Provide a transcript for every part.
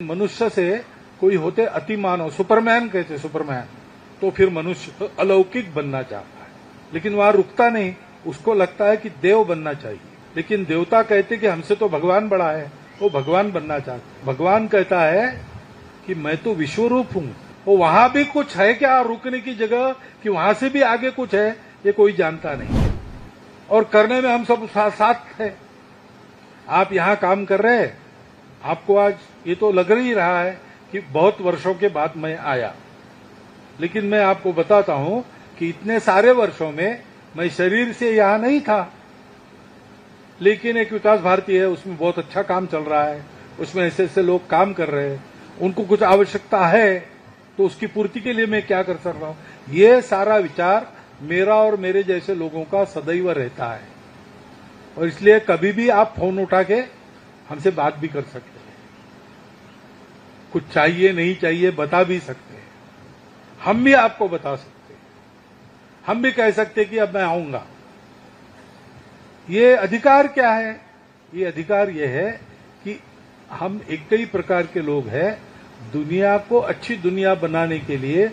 मनुष्य से कोई होते अति मानव, सुपरमैन कहते, सुपरमैन, तो फिर मनुष्य अलौकिक बनना चाहता है, लेकिन वहां रुकता नहीं, उसको लगता है कि देव बनना चाहिए। लेकिन देवता कहते कि हमसे तो भगवान बड़ा है, वो भगवान बनना चाहता। भगवान कहता है कि मैं तो विश्वरूप हूं, वो वहां भी कुछ है क्या रुकने की जगह, कि वहां से भी आगे कुछ है, ये कोई जानता नहीं। और करने में हम सब साथ है। आप यहां काम कर रहे हैं, आपको आज ये तो लग ही रहा है कि बहुत वर्षों के बाद मैं आया, लेकिन मैं आपको बताता हूं कि इतने सारे वर्षों में मैं शरीर से यहां नहीं था, लेकिन एक विकास भारती है, उसमें बहुत अच्छा काम चल रहा है, उसमें ऐसे ऐसे लोग काम कर रहे हैं, उनको कुछ आवश्यकता है, तो उसकी पूर्ति के लिए मैं क्या कर सकता हूं। ये सारा विचार मेरा और मेरे जैसे लोगों का सदैव रहता है, और इसलिए कभी भी आप फोन उठा के हमसे बात भी कर सकते हैं, कुछ चाहिए नहीं चाहिए बता भी सकते हैं, हम भी आपको बता सकते हैं, हम भी कह सकते हैं कि अब मैं आऊंगा। ये अधिकार क्या है? ये अधिकार ये है कि हम एक ही प्रकार के लोग हैं, दुनिया को अच्छी दुनिया बनाने के लिए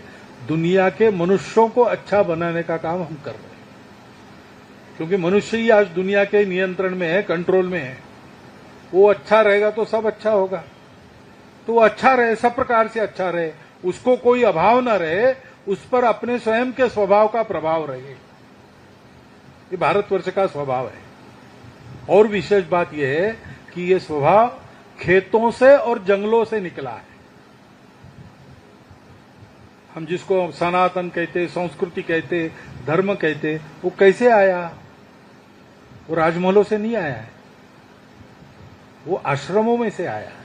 दुनिया के मनुष्यों को अच्छा बनाने का काम हम कर रहे हैं, क्योंकि मनुष्य ही आज दुनिया के नियंत्रण में है, कंट्रोल में है। वो अच्छा रहेगा तो सब अच्छा होगा, तो वो अच्छा रहे, सब प्रकार से अच्छा रहे, उसको कोई अभाव न रहे, उस पर अपने स्वयं के स्वभाव का प्रभाव रहे। ये भारतवर्ष का स्वभाव है। और विशेष बात यह है कि ये स्वभाव खेतों से और जंगलों से निकला है। हम जिसको सनातन कहते, संस्कृति कहते, धर्म कहते, वो कैसे आया? वो राजमहलों से नहीं आया है, वो आश्रमों में से आया है।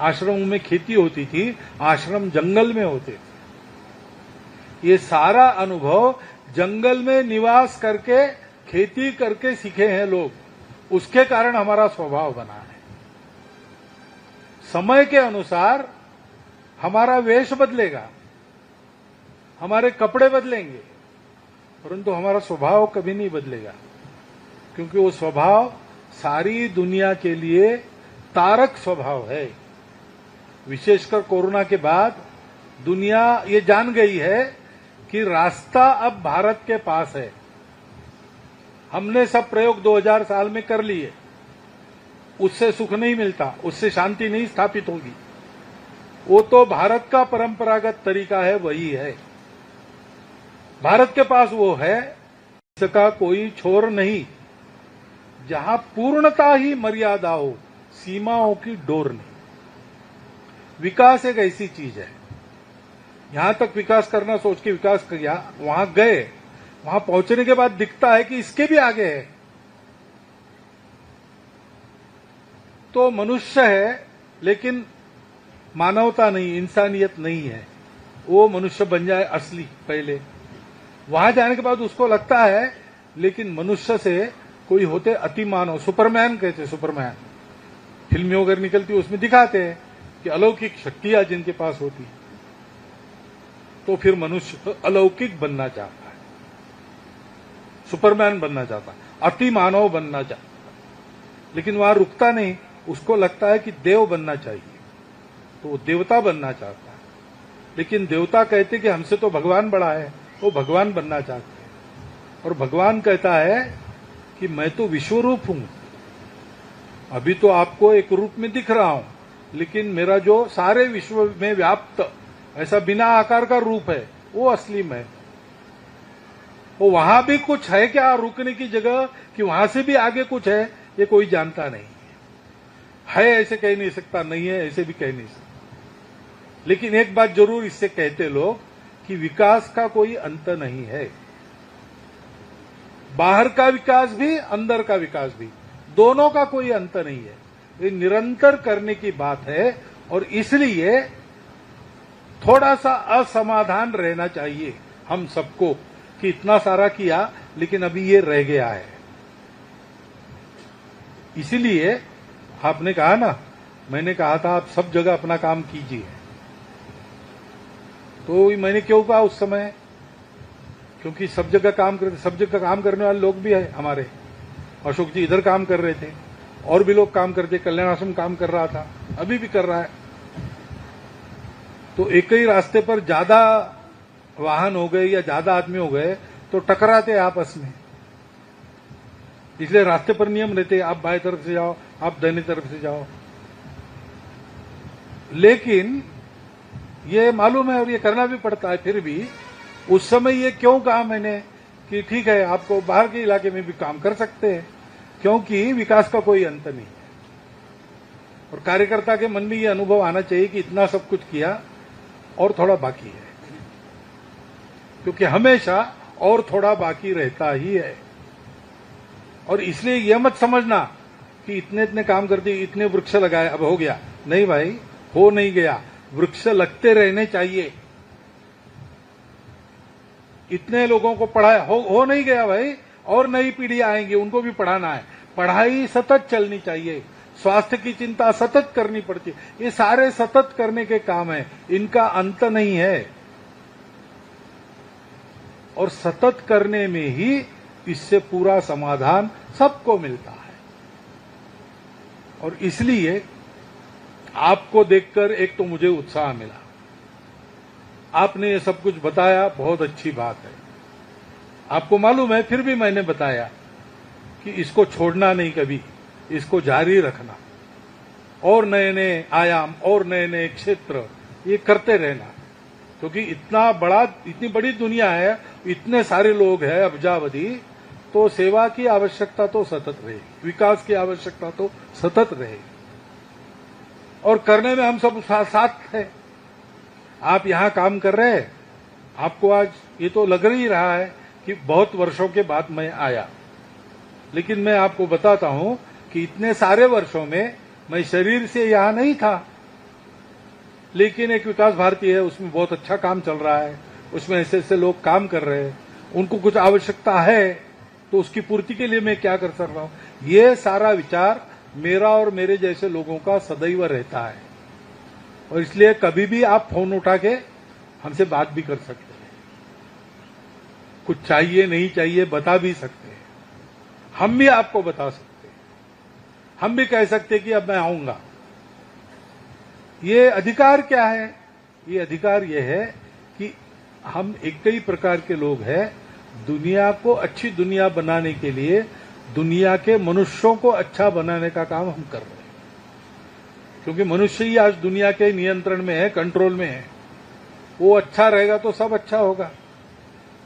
आश्रमों में खेती होती थी, आश्रम जंगल में होते थे। ये सारा अनुभव जंगल में निवास करके, खेती करके सीखे हैं लोग, उसके कारण हमारा स्वभाव बना है। समय के अनुसार हमारा वेश बदलेगा, हमारे कपड़े बदलेंगे, परंतु हमारा स्वभाव कभी नहीं बदलेगा, क्योंकि वो स्वभाव सारी दुनिया के लिए तारक स्वभाव है। विशेषकर कोरोना के बाद दुनिया ये जान गई है कि रास्ता अब भारत के पास है। हमने सब प्रयोग 2000 साल में कर लिए, उससे सुख नहीं मिलता, उससे शांति नहीं स्थापित होगी। वो तो भारत का परंपरागत तरीका है, वही है, भारत के पास वो है, इसका कोई छोर नहीं। जहां पूर्णता ही मर्यादा हो, सीमाओं की डोर नहीं। विकास एक ऐसी चीज है, यहां तक विकास करना सोच के विकास किया, वहां गए, वहां पहुंचने के बाद दिखता है कि इसके भी आगे है। तो मनुष्य है, लेकिन मानवता नहीं, इंसानियत नहीं है। वो मनुष्य बन जाए असली पहले, वहां जाने के बाद उसको लगता है, लेकिन मनुष्य से कोई होते अति मानव, सुपरमैन कहते, सुपरमैन फिल्में अगर निकलती उसमें दिखाते हैं कि अलौकिक शक्तियां जिनके पास होती, तो फिर मनुष्य अलौकिक बनना चाहता है, सुपरमैन बनना चाहता है, अति मानव बनना चाहता है, लेकिन वहां रुकता नहीं, उसको लगता है कि देव बनना चाहिए, तो वो देवता बनना चाहता है। लेकिन देवता कहते कि हमसे तो भगवान बड़ा है, वो भगवान बनना चाहते हैं। और भगवान कहता है कि मैं तो विश्वरूप हूं, अभी तो आपको एक रूप में दिख रहा हूं, लेकिन मेरा जो सारे विश्व में व्याप्त ऐसा बिना आकार का रूप है, वो असली में। वो वहां भी कुछ है क्या रुकने की जगह, कि वहां से भी आगे कुछ है, ये कोई जानता नहीं है ऐसे कह नहीं सकता, नहीं है ऐसे भी कह नहीं सकता। लेकिन एक बात जरूर इससे कहते लोग कि विकास का कोई अंत नहीं है। बाहर का विकास भी, अंदर का विकास भी, दोनों का कोई अंत नहीं है। ये निरंतर करने की बात है, और इसलिए थोड़ा सा असमाधान रहना चाहिए हम सबको कि इतना सारा किया, लेकिन अभी ये रह गया है। इसीलिए आपने कहा ना, मैंने कहा था आप सब जगह अपना काम कीजिए, तो मैंने क्यों कहा उस समय, क्योंकि सब जगह काम करने वाले लोग भी है हमारे। अशोक जी इधर काम कर रहे थे, और भी लोग काम करते, कल्याण आश्रम काम कर रहा था, अभी भी कर रहा है। तो एक ही रास्ते पर ज्यादा वाहन हो गए या ज्यादा आदमी हो गए तो टकराते आपस में, इसलिए रास्ते पर नियम रहते, आप बाएं तरफ से जाओ, आप दाहिनी तरफ से जाओ। लेकिन ये मालूम है और ये करना भी पड़ता है, फिर भी उस समय ये क्यों कहा मैंने कि ठीक है आपको बाहर के इलाके में भी काम कर सकते हैं, क्योंकि विकास का कोई अंत नहीं है। और कार्यकर्ता के मन में ये अनुभव आना चाहिए कि इतना सब कुछ किया और थोड़ा बाकी है, क्योंकि हमेशा और थोड़ा बाकी रहता ही है। और इसलिए यह मत समझना कि इतने इतने काम कर दिए, इतने वृक्ष लगाए, अब हो गया। नहीं भाई, हो नहीं गया, वृक्ष लगते रहने चाहिए। इतने लोगों को पढ़ाया, हो नहीं गया भाई, और नई पीढ़ी आएंगी, उनको भी पढ़ाना है। पढ़ाई सतत चलनी चाहिए, स्वास्थ्य की चिंता सतत करनी पड़ती है। ये सारे सतत करने के काम है, इनका अंत नहीं है। और सतत करने में ही इससे पूरा समाधान सबको मिलता है। और इसलिए आपको देखकर एक तो मुझे उत्साह मिला, आपने ये सब कुछ बताया, बहुत अच्छी बात है। आपको मालूम है, फिर भी मैंने बताया कि इसको छोड़ना नहीं, कभी इसको जारी रखना, और नए नए आयाम और नए नए क्षेत्र ये करते रहना, क्योंकि इतनी बड़ी दुनिया है, इतने सारे लोग हैं अब्जावधि, तो सेवा की आवश्यकता तो सतत रहेगी, विकास की आवश्यकता तो सतत रहेगी। और करने में हम सब साथ हैं। आप यहां काम कर रहे हैं, आपको आज ये तो लग ही रहा है कि बहुत वर्षों के बाद मैं आया, लेकिन मैं आपको बताता हूं कि इतने सारे वर्षों में मैं शरीर से यहां नहीं था, लेकिन एक विकास भारती है, उसमें बहुत अच्छा काम चल रहा है, उसमें ऐसे ऐसे लोग काम कर रहे हैं, उनको कुछ आवश्यकता है, तो उसकी पूर्ति के लिए मैं क्या कर सकता रहा हूं। ये सारा विचार मेरा और मेरे जैसे लोगों का सदैव रहता है। और इसलिए कभी भी आप फोन उठा के हमसे बात भी कर सकते हैं, कुछ चाहिए नहीं चाहिए बता भी सकते हैं, हम भी आपको बता सकते हैं, हम भी कह सकते हैं कि अब मैं आऊंगा। ये अधिकार क्या है? ये अधिकार ये है कि हम एक ही प्रकार के लोग हैं, दुनिया को अच्छी दुनिया बनाने के लिए दुनिया के मनुष्यों को अच्छा बनाने का काम हम कर रहे हैं, क्योंकि मनुष्य ही आज दुनिया के नियंत्रण में है, कंट्रोल में है। वो अच्छा रहेगा तो सब अच्छा होगा,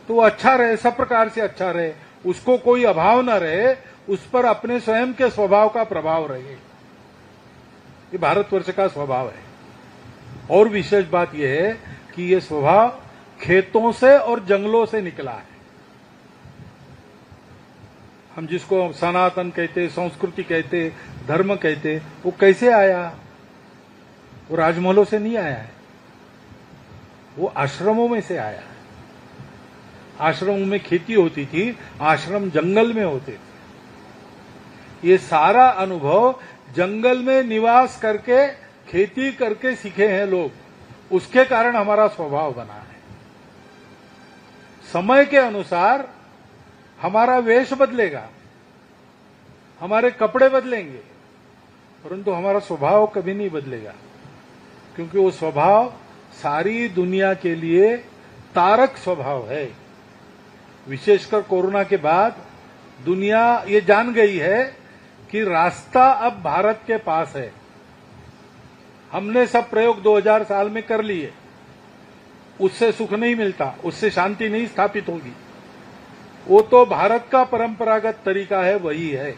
तो वो अच्छा रहे, सब प्रकार से अच्छा रहे, उसको कोई अभाव न रहे, उस पर अपने स्वयं के स्वभाव का प्रभाव रहे। ये भारतवर्ष का स्वभाव है। और विशेष बात यह है कि ये स्वभाव खेतों से और जंगलों से निकला है। हम जिसको सनातन कहते, संस्कृति कहते, धर्म कहते, वो कैसे आया? वो राजमहलों से नहीं आया है, वो आश्रमों में से आया है। आश्रमों में खेती होती थी, आश्रम जंगल में होते थे। ये सारा अनुभव जंगल में निवास करके, खेती करके सीखे हैं लोग, उसके कारण हमारा स्वभाव बना है। समय के अनुसार हमारा वेश बदलेगा, हमारे कपड़े बदलेंगे, परंतु हमारा स्वभाव कभी नहीं बदलेगा, क्योंकि वो स्वभाव सारी दुनिया के लिए तारक स्वभाव है। विशेषकर कोरोना के बाद दुनिया ये जान गई है कि रास्ता अब भारत के पास है। हमने सब प्रयोग 2000 साल में कर लिए, उससे सुख नहीं मिलता, उससे शांति नहीं स्थापित होगी। वो तो भारत का परंपरागत तरीका है, वही है,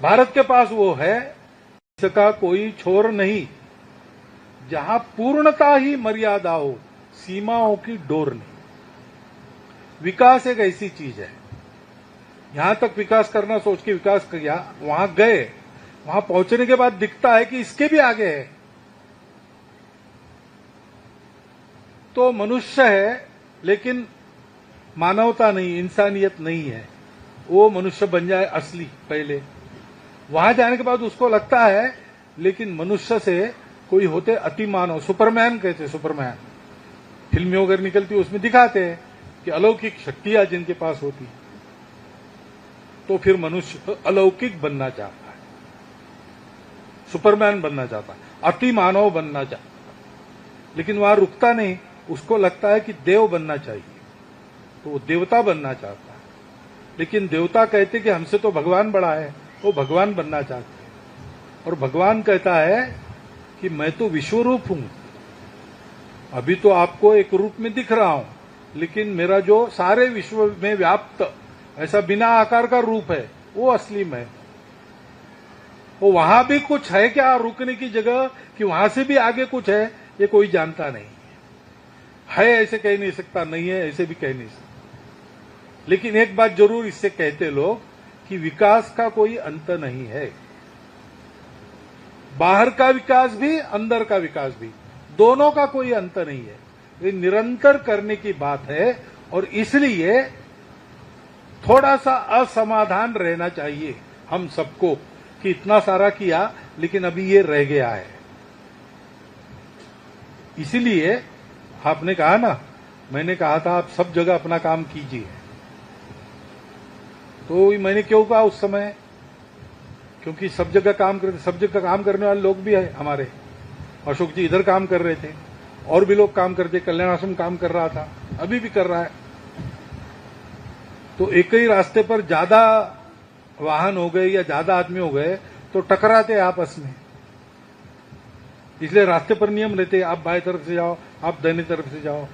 भारत के पास वो है, इसका कोई छोर नहीं। जहां पूर्णता ही मर्यादा हो, सीमाओं की डोर नहीं। विकास एक ऐसी चीज है, यहां तक विकास करना सोच के विकास किया, वहां गए, वहां पहुंचने के बाद दिखता है कि इसके भी आगे है। तो मनुष्य है, लेकिन मानवता नहीं, इंसानियत नहीं है। वो मनुष्य बन जाए असली पहले, वहां जाने के बाद उसको लगता है, लेकिन मनुष्य से कोई होते अति मानव, सुपरमैन कहते, सुपरमैन फिल्में वगैरह निकलती उसमें दिखाते हैं कि अलौकिक शक्तियां जिनके पास होती। तो फिर मनुष्य अलौकिक बनना चाहता है, सुपरमैन बनना चाहता है, अति मानव बनना चाहता है। लेकिन वहां रुकता नहीं, उसको लगता है कि देव बनना चाहिए, तो वो देवता बनना चाहता है। लेकिन देवता कहते कि हमसे तो भगवान बड़ा है, वो भगवान बनना चाहते हैं। और भगवान कहता है कि मैं तो विश्वरूप हूं, अभी तो आपको एक रूप में दिख रहा हूं, लेकिन मेरा जो सारे विश्व में व्याप्त ऐसा बिना आकार का रूप है, वो असली मैं। वो वहां भी कुछ है क्या रुकने की जगह, कि वहां से भी आगे कुछ है, ये कोई जानता नहीं है ऐसे कह नहीं सकता, नहीं है ऐसे भी कह नहीं सकता। लेकिन एक बात जरूर इससे कहते लोग कि विकास का कोई अंत नहीं है। बाहर का विकास भी, अंदर का विकास भी, दोनों का कोई अंत नहीं है। ये निरंतर करने की बात है। और इसलिए थोड़ा सा असमाधान रहना चाहिए हम सबको कि इतना सारा किया लेकिन अभी ये रह गया है। इसीलिए आपने कहा ना, मैंने कहा था आप सब जगह अपना काम कीजिए, तो मैंने क्यों कहा उस समय, क्योंकि सब जगह काम करने वाले लोग भी है हमारे। अशोक जी इधर काम कर रहे थे, और भी लोग काम करते, कल्याण आश्रम काम कर रहा था, अभी भी कर रहा है। तो एक ही रास्ते पर ज्यादा वाहन हो गए या ज्यादा आदमी हो गए तो टकराते आपस में। इसलिए रास्ते पर नियम रहते, आप बाएं तरफ से जाओ, आप दाहिनी तरफ से जाओ।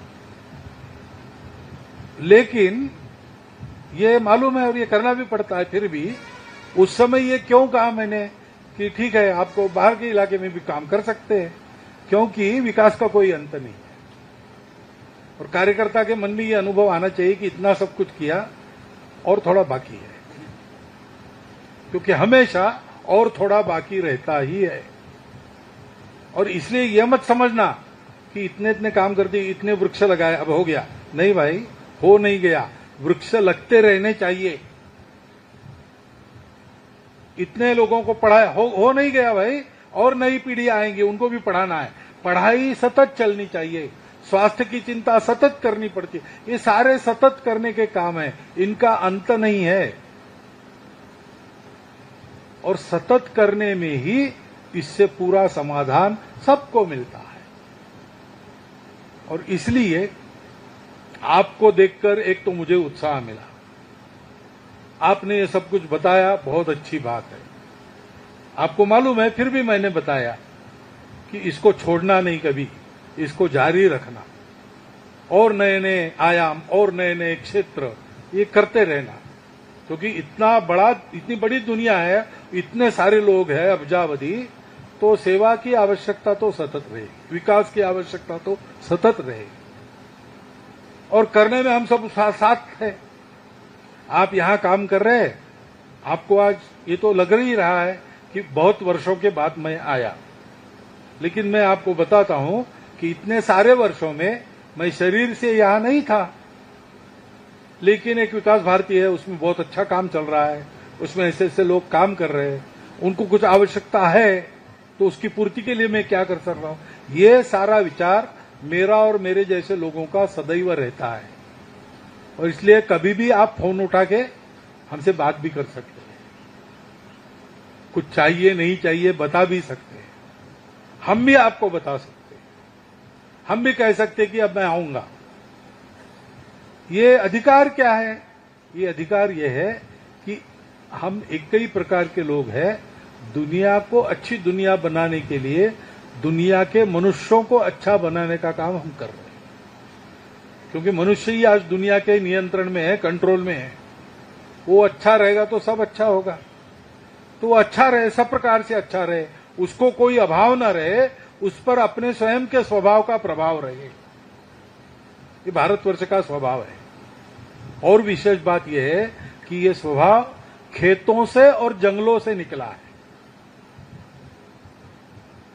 लेकिन ये मालूम है और ये करना भी पड़ता है। फिर भी उस समय ये क्यों कहा मैंने कि ठीक है आपको बाहर के इलाके में भी काम कर सकते हैं, क्योंकि विकास का कोई अंत नहीं है। और कार्यकर्ता के मन में ये अनुभव आना चाहिए कि इतना सब कुछ किया और थोड़ा बाकी है, क्योंकि हमेशा और थोड़ा बाकी रहता ही है। और इसलिए यह मत समझना कि इतने इतने काम कर दिए, इतने वृक्ष लगाए, अब हो गया। नहीं भाई, हो नहीं गया। वृक्ष लगते रहने चाहिए। इतने लोगों को पढ़ाया, हो नहीं गया भाई, और नई पीढ़ी आएंगी, उनको भी पढ़ाना है। पढ़ाई सतत चलनी चाहिए, स्वास्थ्य की चिंता सतत करनी पड़ती है। ये सारे सतत करने के काम है, इनका अंत नहीं है। और सतत करने में ही इससे पूरा समाधान सबको मिलता है। और इसलिए आपको देखकर एक तो मुझे उत्साह मिला, आपने ये सब कुछ बताया, बहुत अच्छी बात है। आपको मालूम है, फिर भी मैंने बताया कि इसको छोड़ना नहीं कभी, इसको जारी रखना, और नए नए आयाम और नए नए क्षेत्र ये करते रहना। क्योंकि इतनी बड़ी दुनिया है, इतने सारे लोग हैं, अब्जावधि, तो सेवा की आवश्यकता तो सतत रहेगी, विकास की आवश्यकता तो सतत रहेगी। और करने में हम सब साथ हैं। आप यहां काम कर रहे हैं, आपको आज ये तो लग ही रहा है कि बहुत वर्षों के बाद मैं आया, लेकिन मैं आपको बताता हूं कि इतने सारे वर्षों में मैं शरीर से यहां नहीं था। लेकिन एक विकास भारती है, उसमें बहुत अच्छा काम चल रहा है, उसमें ऐसे ऐसे लोग काम कर रहे हैं, उनको कुछ आवश्यकता है, तो उसकी पूर्ति के लिए मैं क्या कर सकता हूं। ये सारा विचार मेरा और मेरे जैसे लोगों का सदैव रहता है। और इसलिए कभी भी आप फोन उठा के हमसे बात भी कर सकते हैं, कुछ चाहिए नहीं चाहिए बता भी सकते हैं, हम भी आपको बता सकते हैं, हम भी कह सकते हैं कि अब मैं आऊंगा। ये अधिकार क्या है? ये अधिकार ये है कि हम एक ही प्रकार के लोग हैं, दुनिया को अच्छी दुनिया बनाने के लिए दुनिया के मनुष्यों को अच्छा बनाने का काम हम कर रहे हैं। क्योंकि मनुष्य ही आज दुनिया के नियंत्रण में है, कंट्रोल में है। वो अच्छा रहेगा तो सब अच्छा होगा, तो वो अच्छा रहे, सब प्रकार से अच्छा रहे, उसको कोई अभाव न रहे, उस पर अपने स्वयं के स्वभाव का प्रभाव रहे। ये भारतवर्ष का स्वभाव है। और विशेष बात यह है कि ये स्वभाव खेतों से और जंगलों से निकला है।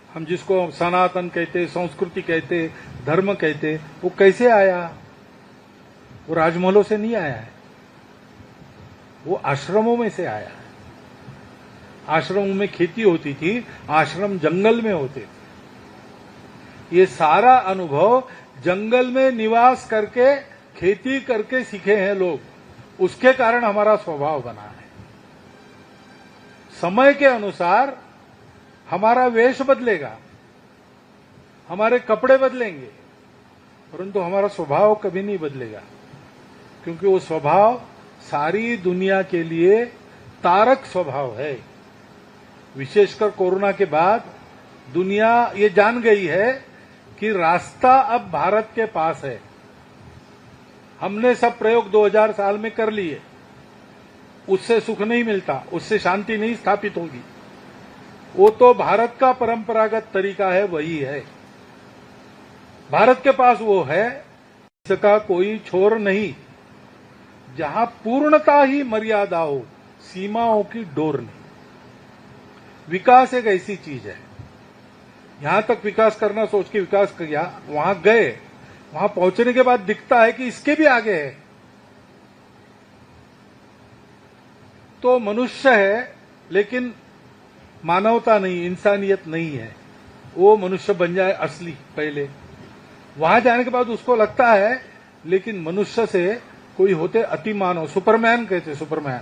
हम जिसको सनातन कहते, संस्कृति कहते, धर्म कहते, वो कैसे आया? वो राजमहलों से नहीं आया है, वो आश्रमों में से आया है। आश्रमों में खेती होती थी, आश्रम जंगल में होते थे। ये सारा अनुभव जंगल में निवास करके, खेती करके सीखे हैं लोग, उसके कारण हमारा स्वभाव बना है। समय के अनुसार हमारा वेश बदलेगा, हमारे कपड़े बदलेंगे, परंतु हमारा स्वभाव कभी नहीं बदलेगा, क्योंकि वो स्वभाव सारी दुनिया के लिए तारक स्वभाव है। विशेषकर कोरोना के बाद दुनिया ये जान गई है कि रास्ता अब भारत के पास है। हमने सब प्रयोग 2000 साल में कर लिए, उससे सुख नहीं मिलता, उससे शांति नहीं स्थापित होगी। वो तो भारत का परंपरागत तरीका है, वही है। भारत के पास वो है, इसका कोई छोर नहीं, जहां पूर्णता ही मर्यादा हो, सीमाओं की डोर नहीं। विकास एक ऐसी चीज है, यहां तक विकास करना सोच के विकास किया, वहां गए, वहां पहुंचने के बाद दिखता है कि इसके भी आगे है। तो मनुष्य है, लेकिन मानवता नहीं, इंसानियत नहीं है। वो मनुष्य बन जाए असली पहले, वहां जाने के बाद उसको लगता है लेकिन मनुष्य से कोई होते अति मानव, सुपरमैन कहते, सुपरमैन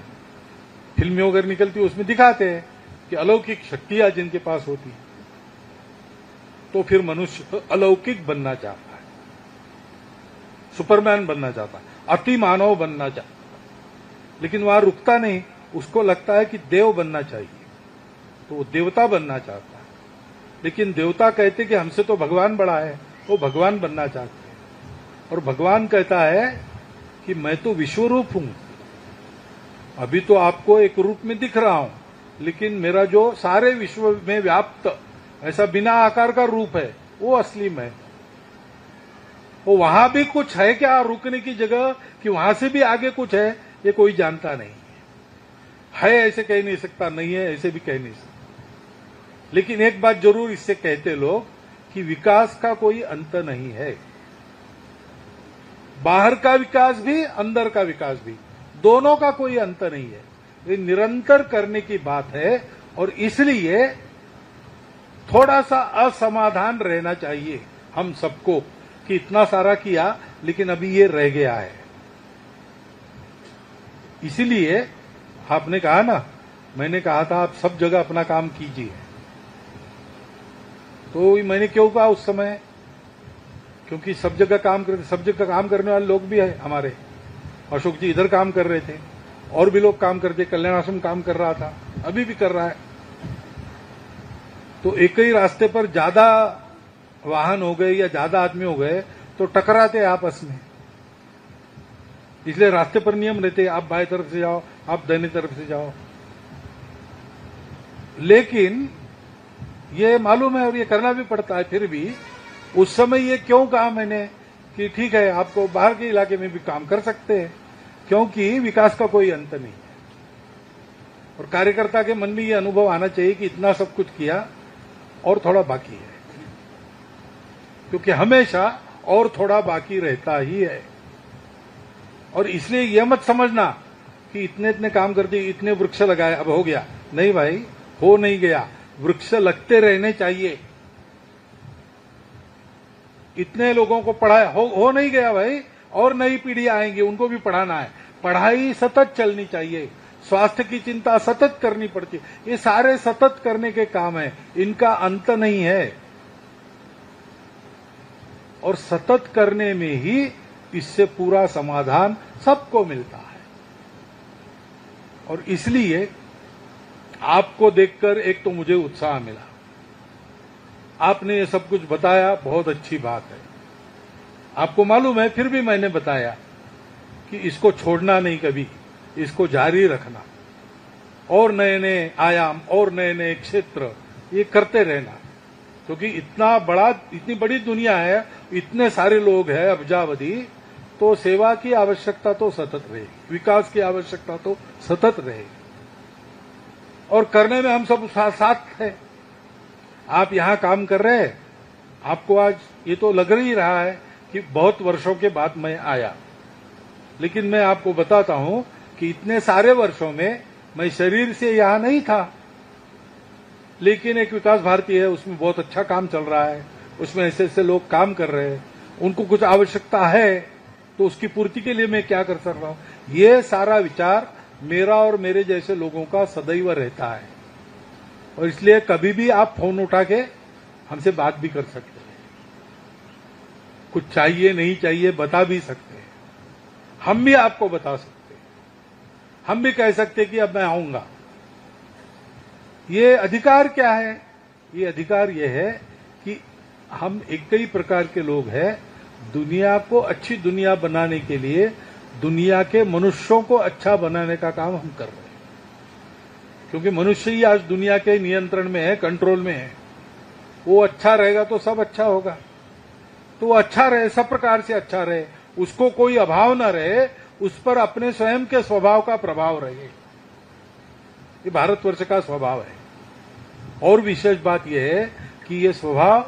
फिल्में वगैरह निकलती उसमें दिखाते हैं कि अलौकिक शक्तियां जिनके पास होती, तो फिर मनुष्य अलौकिक बनना चाहता है, सुपरमैन बनना चाहता है, अति मानव बनना चाहता है। लेकिन वहां रुकता नहीं, उसको लगता है कि देव बनना चाहिए, तो वो देवता बनना चाहता है। लेकिन देवता कहते कि हमसे तो भगवान बड़ा है, वो भगवान बनना चाहते हैं। और भगवान कहता है कि मैं तो विश्वरूप हूं, अभी तो आपको एक रूप में दिख रहा हूं, लेकिन मेरा जो सारे विश्व में व्याप्त ऐसा बिना आकार का रूप है, वो असली में। वो वहां भी कुछ है क्या रुकने की जगह, कि वहां से भी आगे कुछ है, ये कोई जानता नहीं है ऐसे कह नहीं सकता, नहीं है ऐसे भी कह नहीं सकता। लेकिन एक बात जरूर इससे कहते लोग कि विकास का कोई अंत नहीं है। बाहर का विकास भी, अंदर का विकास भी, दोनों का कोई अंत नहीं है। ये निरंतर करने की बात है, और इसलिए थोड़ा सा असमाधान रहना चाहिए हम सबको कि इतना सारा किया लेकिन अभी ये रह गया है। इसीलिए आपने कहा ना, मैंने कहा था आप सब जगह अपना काम कीजिए, तो मैंने क्यों कहा उस समय, क्योंकि सब जगह काम करने वाले लोग भी है हमारे। अशोक जी इधर काम कर रहे थे, और भी लोग काम करते, कल्याण आश्रम काम कर रहा था, अभी भी कर रहा है। तो एक ही रास्ते पर ज्यादा वाहन हो गए या ज्यादा आदमी हो गए तो टकराते आपस में, इसलिए रास्ते पर नियम रहते, आप बाएं तरफ से जाओ, आप दाहिने तरफ से जाओ। लेकिन ये मालूम है और ये करना भी पड़ता है, फिर भी उस समय ये क्यों कहा मैंने कि ठीक है आपको बाहर के इलाके में भी काम कर सकते हैं, क्योंकि विकास का कोई अंत नहीं है। और कार्यकर्ता के मन में ये अनुभव आना चाहिए कि इतना सब कुछ किया और थोड़ा बाकी है, क्योंकि हमेशा और थोड़ा बाकी रहता ही है। और इसलिए यह मत समझना कि इतने इतने काम कर दिए, इतने वृक्ष लगाए, अब हो गया। नहीं भाई, हो नहीं गया, वृक्ष लगते रहने चाहिए। इतने लोगों को पढ़ाया, हो नहीं गया भाई, और नई पीढ़ी आएंगी, उनको भी पढ़ाना है। पढ़ाई सतत चलनी चाहिए, स्वास्थ्य की चिंता सतत करनी पड़ती है। ये सारे सतत करने के काम है, इनका अंत नहीं है। और सतत करने में ही इससे पूरा समाधान सबको मिलता है। और इसलिए आपको देखकर एक तो मुझे उत्साह मिला, आपने ये सब कुछ बताया, बहुत अच्छी बात है। आपको मालूम है, फिर भी मैंने बताया कि इसको छोड़ना नहीं कभी, इसको जारी रखना, और नए नए आयाम और नए नए क्षेत्र ये करते रहना, क्योंकि इतनी बड़ी दुनिया है, इतने सारे लोग हैं अब्जावधि, तो सेवा की आवश्यकता तो सतत रहेगी, विकास की आवश्यकता तो सतत रहेगी, और करने में हम सब साथ हैं। आप यहां काम कर रहे हैं, आपको आज ये तो लग ही रहा है कि बहुत वर्षों के बाद मैं आया, लेकिन मैं आपको बताता हूं कि इतने सारे वर्षों में मैं शरीर से यहां नहीं था, लेकिन एक विकास भारती है, उसमें बहुत अच्छा काम चल रहा है, उसमें ऐसे ऐसे लोग काम कर रहे हैं, उनको कुछ आवश्यकता है, तो उसकी पूर्ति के लिए मैं क्या कर सकता हूं। ये सारा विचार मेरा और मेरे जैसे लोगों का सदैव रहता है। और इसलिए कभी भी आप फोन उठा के हमसे बात भी कर सकते हैं, कुछ चाहिए नहीं चाहिए बता भी सकते हैं, हम भी आपको बता सकते हैं, हम भी कह सकते हैं कि अब मैं आऊंगा। ये अधिकार क्या है? ये अधिकार ये है कि हम एक ही प्रकार के लोग हैं, दुनिया को अच्छी दुनिया बनाने के लिए दुनिया के मनुष्यों को अच्छा बनाने का काम हम कर रहे हैं, क्योंकि मनुष्य ही आज दुनिया के नियंत्रण में है, कंट्रोल में है। वो अच्छा रहेगा तो सब अच्छा होगा, तो वो अच्छा रहे, सब प्रकार से अच्छा रहे, उसको कोई अभाव न रहे, उस पर अपने स्वयं के स्वभाव का प्रभाव रहे। ये भारतवर्ष का स्वभाव है। और विशेष बात यह है कि ये स्वभाव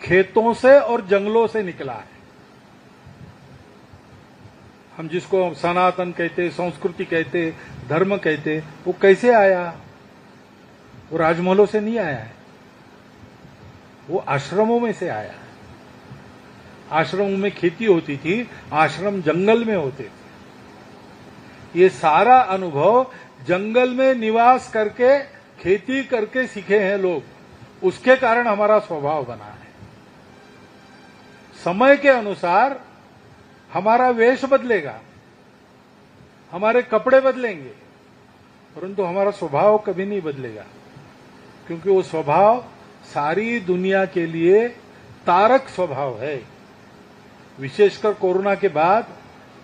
खेतों से और जंगलों से निकला है। हम जिसको सनातन कहते, संस्कृति कहते, धर्म कहते, वो कैसे आया? वो राजमहलों से नहीं आया है, वो आश्रमों में से आया है। आश्रमों में खेती होती थी, आश्रम जंगल में होते थे। ये सारा अनुभव जंगल में निवास करके, खेती करके सीखे हैं लोग, उसके कारण हमारा स्वभाव बना है। समय के अनुसार हमारा वेश बदलेगा, हमारे कपड़े बदलेंगे, परंतु हमारा स्वभाव कभी नहीं बदलेगा, क्योंकि वो स्वभाव सारी दुनिया के लिए तारक स्वभाव है। विशेषकर कोरोना के बाद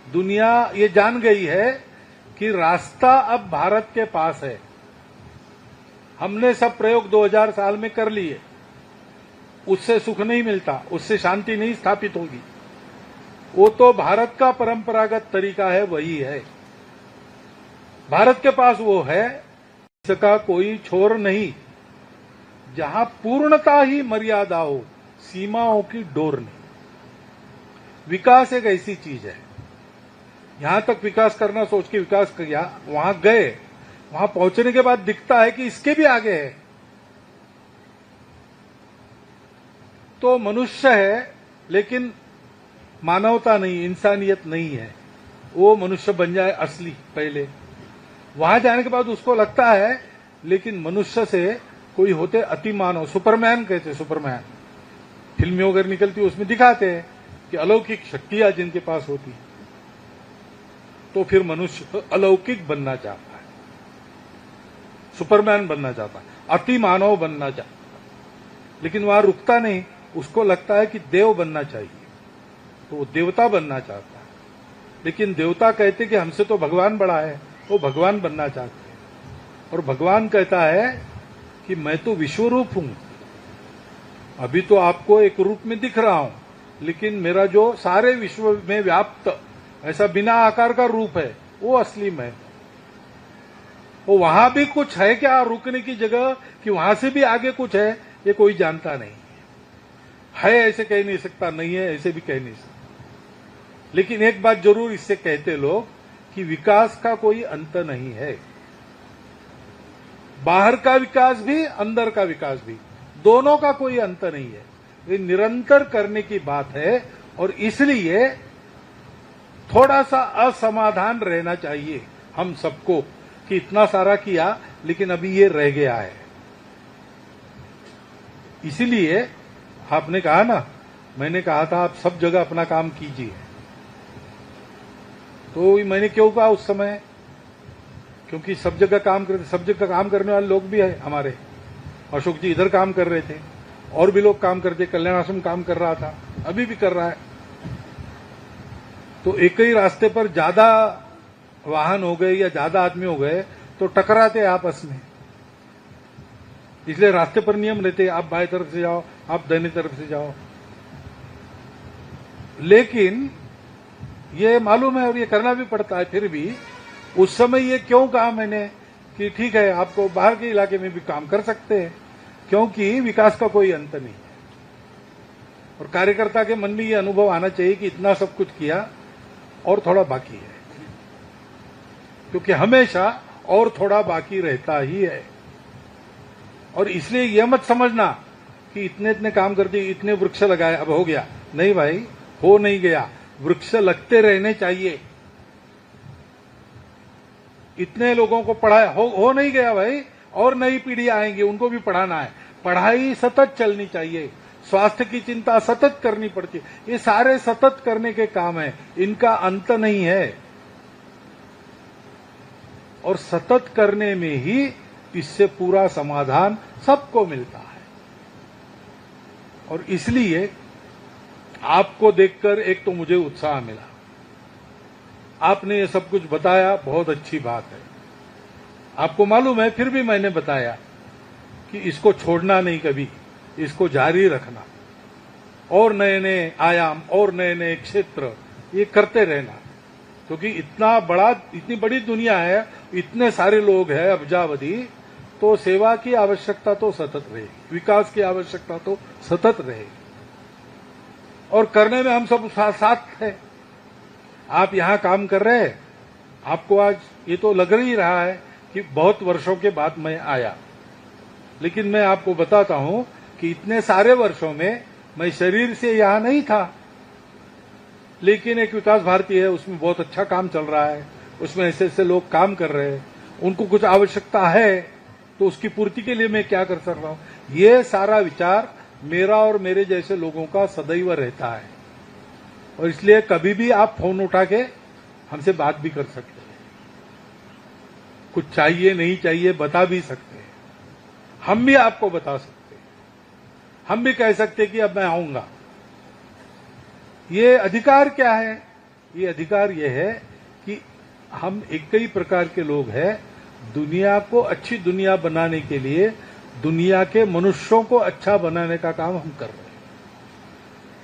दुनिया ये जान गई है कि रास्ता अब भारत के पास है। हमने सब प्रयोग 2000 साल में कर लिए, उससे सुख नहीं मिलता, उससे शांति नहीं स्थापित होगी। वो तो भारत का परंपरागत तरीका है, वही है। भारत के पास वो है, इसका कोई छोर नहीं। जहां पूर्णता ही मर्यादा हो, सीमाओं की डोर नहीं। विकास एक ऐसी चीज है, यहां तक विकास करना सोच के विकास किया, वहां गए, वहां पहुंचने के बाद दिखता है कि इसके भी आगे है। तो मनुष्य है, लेकिन मानवता नहीं, इंसानियत नहीं है। वो मनुष्य बन जाए असली पहले, वहां जाने के बाद उसको लगता है लेकिन मनुष्य से कोई होते अति मानव, सुपरमैन कहते, सुपरमैन फिल्में वगैरह निकलती उसमें दिखाते हैं कि अलौकिक शक्तियां जिनके पास होती, तो फिर मनुष्य अलौकिक बनना चाहता है, सुपरमैन बनना चाहता है, अति मानव बनना चाहता है। लेकिन वहां रुकता नहीं, उसको लगता है कि देव बनना चाहिए, तो वो देवता बनना चाहता है। लेकिन देवता कहते कि हमसे तो भगवान बड़ा है, वो भगवान बनना चाहते हैं। और भगवान कहता है कि मैं तो विश्वरूप हूं, अभी तो आपको एक रूप में दिख रहा हूं, लेकिन मेरा जो सारे विश्व में व्याप्त ऐसा बिना आकार का रूप है, वो असली मैं। वो वहां भी कुछ है क्या रुकने की जगह, कि वहां से भी आगे कुछ है, ये कोई जानता नहीं है। ऐसे कह नहीं सकता, नहीं है ऐसे भी कह नहीं सकता। लेकिन एक बात जरूर इससे कहते लोग कि विकास का कोई अंत नहीं है। बाहर का विकास भी, अंदर का विकास भी, दोनों का कोई अंत नहीं है। ये निरंतर करने की बात है। और इसलिए थोड़ा सा असमाधान रहना चाहिए हम सबको कि इतना सारा किया लेकिन अभी ये रह गया है। इसीलिए आपने कहा ना, मैंने कहा था आप सब जगह अपना काम कीजिए, तो मैंने क्यों कहा उस समय, क्योंकि सब जगह काम करते, सब जगह काम करने वाले लोग भी है हमारे। अशोक जी इधर काम कर रहे थे, और भी लोग काम करते, कल्याण आश्रम काम कर रहा था, अभी भी कर रहा है। तो एक ही रास्ते पर ज्यादा वाहन हो गए या ज्यादा आदमी हो गए तो टकराते आपस में। इसलिए रास्ते पर नियम रहते, आप बाएं तरफ से जाओ, आप दाहिनी तरफ से जाओ। लेकिन ये मालूम है और ये करना भी पड़ता है। फिर भी उस समय ये क्यों कहा मैंने कि ठीक है आपको बाहर के इलाके में भी काम कर सकते हैं, क्योंकि विकास का कोई अंत नहीं है। और कार्यकर्ता के मन में ये अनुभव आना चाहिए कि इतना सब कुछ किया और थोड़ा बाकी है, क्योंकि हमेशा और थोड़ा बाकी रहता ही है। और इसलिए यह मत समझना कि इतने इतने काम कर दिए, इतने वृक्ष लगाए, अब हो गया। नहीं भाई, हो नहीं गया। वृक्ष लगते रहने चाहिए। इतने लोगों को पढ़ाया, हो नहीं गया भाई, और नई पीढ़ी आएंगी, उनको भी पढ़ाना है। पढ़ाई सतत चलनी चाहिए, स्वास्थ्य की चिंता सतत करनी पड़ती है। ये सारे सतत करने के काम है, इनका अंत नहीं है। और सतत करने में ही इससे पूरा समाधान सबको मिलता है। और इसलिए आपको देखकर एक तो मुझे उत्साह मिला, आपने ये सब कुछ बताया, बहुत अच्छी बात है। आपको मालूम है, फिर भी मैंने बताया कि इसको छोड़ना नहीं, कभी इसको जारी रखना, और नए नए आयाम और नए नए क्षेत्र ये करते रहना, क्योंकि इतनी बड़ी दुनिया है, इतने सारे लोग हैं, अब्जावधि, तो सेवा की आवश्यकता तो सतत रहेगी, विकास की आवश्यकता तो सतत रहेगी, और करने में हम सब साथ हैं। आप यहां काम कर रहे हैं, आपको आज ये तो लग ही रहा है कि बहुत वर्षों के बाद मैं आया, लेकिन मैं आपको बताता हूं कि इतने सारे वर्षों में मैं शरीर से यहां नहीं था, लेकिन एक विकास भारती है, उसमें बहुत अच्छा काम चल रहा है, उसमें ऐसे ऐसे लोग काम कर रहे हैं, उनको कुछ आवश्यकता है, तो उसकी पूर्ति के लिए मैं क्या कर सकता हूं। ये सारा विचार मेरा और मेरे जैसे लोगों का सदैव रहता है, और इसलिए कभी भी आप फोन उठा के हमसे बात भी कर सकते हैं, कुछ चाहिए नहीं चाहिए बता भी सकते हैं, हम भी आपको बता सकते हैं, हम भी कह सकते हैं कि अब मैं आऊंगा। ये अधिकार क्या है? ये अधिकार ये है कि हम एक कई प्रकार के लोग हैं, दुनिया को अच्छी दुनिया बनाने के लिए दुनिया के मनुष्यों को अच्छा बनाने का काम हम कर रहे हैं,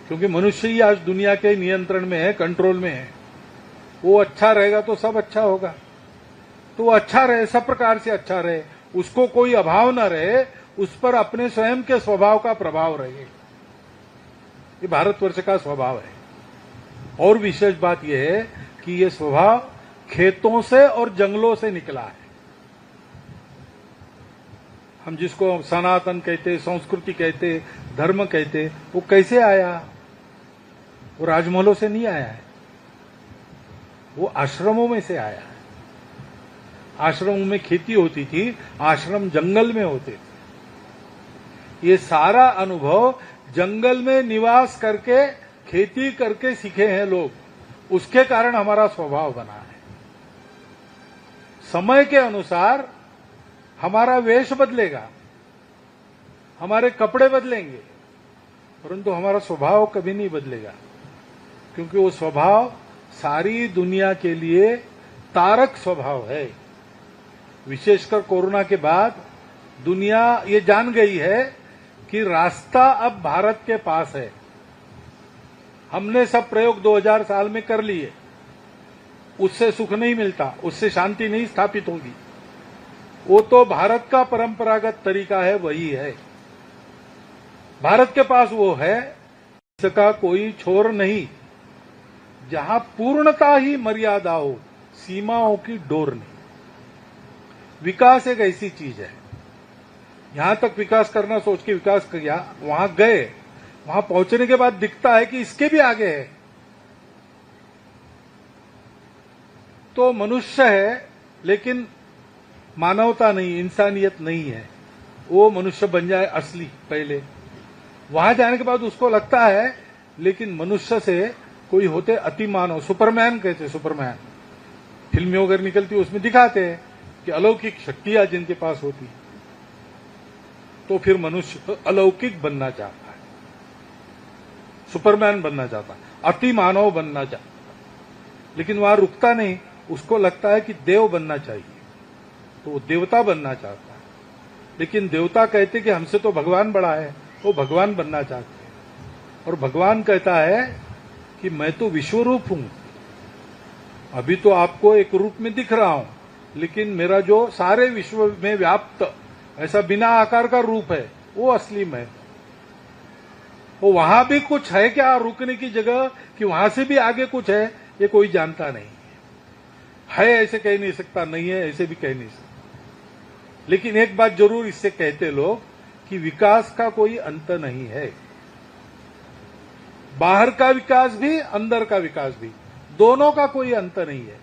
क्योंकि मनुष्य ही आज दुनिया के नियंत्रण में है, कंट्रोल में है। वो अच्छा रहेगा तो सब अच्छा होगा, तो वो अच्छा रहे, सब प्रकार से अच्छा रहे, उसको कोई अभाव न रहे, उस पर अपने स्वयं के स्वभाव का प्रभाव रहे। ये भारतवर्ष का स्वभाव है। और विशेष बात यह है कि ये स्वभाव खेतों से और जंगलों से निकला है। हम जिसको सनातन कहते, संस्कृति कहते, धर्म कहते, वो कैसे आया? वो राजमहलों से नहीं आया है, वो आश्रमों में से आया है। आश्रमों में खेती होती थी, आश्रम जंगल में होते थे। ये सारा अनुभव जंगल में निवास करके, खेती करके सीखे हैं लोग, उसके कारण हमारा स्वभाव बना है। समय के अनुसार हमारा वेश बदलेगा, हमारे कपड़े बदलेंगे, परंतु हमारा स्वभाव कभी नहीं बदलेगा, क्योंकि वो स्वभाव सारी दुनिया के लिए तारक स्वभाव है। विशेषकर कोरोना के बाद दुनिया ये जान गई है कि रास्ता अब भारत के पास है। हमने सब प्रयोग 2000 साल में कर लिए, उससे सुख नहीं मिलता, उससे शांति नहीं स्थापित होगी। वो तो भारत का परंपरागत तरीका है, वही है, भारत के पास वो है, इसका कोई छोर नहीं। जहां पूर्णता ही मर्यादा हो, सीमाओं की डोर नहीं। विकास एक ऐसी चीज है, यहां तक विकास करना सोच के विकास किया, वहां गए, वहां पहुंचने के बाद दिखता है कि इसके भी आगे है। तो मनुष्य है, लेकिन मानवता नहीं, इंसानियत नहीं है। वो मनुष्य बन जाए असली पहले, वहां जाने के बाद उसको लगता है, लेकिन मनुष्य से कोई होते अति मानव, सुपरमैन कहते, सुपरमैन फिल्में वगैरह निकलती उसमें दिखाते हैं कि अलौकिक शक्तियां जिनके पास होती, तो फिर मनुष्य अलौकिक बनना चाहता है, सुपरमैन बनना चाहता है, अति मानव बनना चाहता है, लेकिन वहां रुकता नहीं, उसको लगता है कि देव बनना चाहिए, तो वो देवता बनना चाहता है। लेकिन देवता कहते कि हमसे तो भगवान बड़ा है, वो भगवान बनना चाहते हैं। और भगवान कहता है कि मैं तो विश्वरूप हूं, अभी तो आपको एक रूप में दिख रहा हूं, लेकिन मेरा जो सारे विश्व में व्याप्त ऐसा बिना आकार का रूप है, वो असली मैं। वो वहां भी कुछ है क्या रुकने की जगह, कि वहां से भी आगे कुछ है, ये कोई जानता नहीं है ऐसे कह नहीं सकता, नहीं है ऐसे भी कह नहीं सकता। लेकिन एक बात जरूर इससे कहते लोग कि विकास का कोई अंत नहीं है। बाहर का विकास भी, अंदर का विकास भी, दोनों का कोई अंत नहीं है।